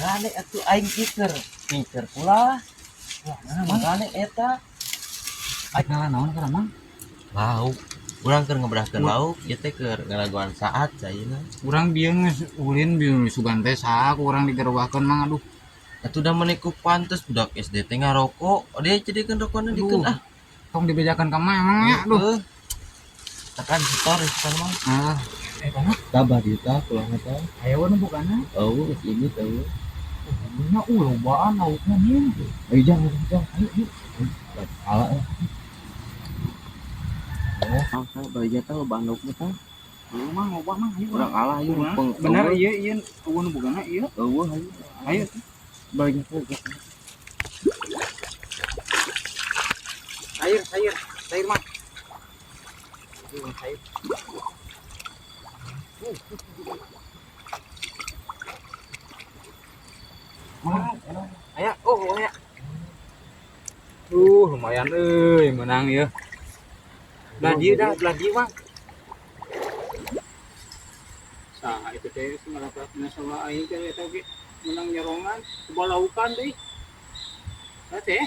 Gane atuh aing kiker pula. Wah, gane eta. Aing ngalah naon ka Mang? Lauk. Urang keur ngeberahkeun lauk, ieu teh keur ngalaguan saat cayeuna. Urang bieu geus ulin bieu sugan teh saha ku urang digerwahkeun Mang aduh. Atuh da meuniku pantes budak SD teh ngarokok. Dia jadikeun rokokna dikeun ah. Tong dibejakan ka mah emang ya aduh. Tekan setor setor Mang. Ah, kana Tabah dieu pulang eta. aya nu bukana. Eueuh geus ini teh. Nya lobaan laukna nih. Ayo jangan. Ayo. Ala. Oh, bayi tahu banduk kita. Mang loba Mang ayo. Urang alah ieu Bener ieu eueuh nu bukana ieu. Eueuh Ayo. bayi teh. Air Mang. Air. Aya, aya. Lumayan euy menang ya. Belah dieu Mang. Saha itu teh ngarapna sama aing teh eta ge menang nyerongan, balaukan deui. Teh.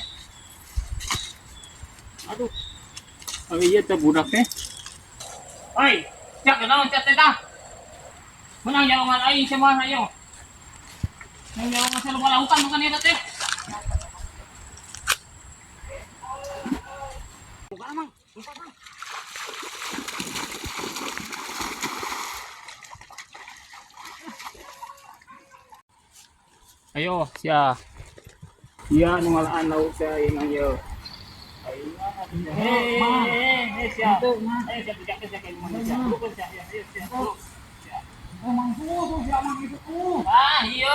Aduh. Iya teh budak teh. Oi, cak naon cak teh tah? Menang nyerongan aing semua ayo. Yang nyerongan saya balaukan bukan eta teh. Mang. Ayo, sia. Iya, nu ngalaan lauk saya yang ayo. Sia. Sia. Ah, iya.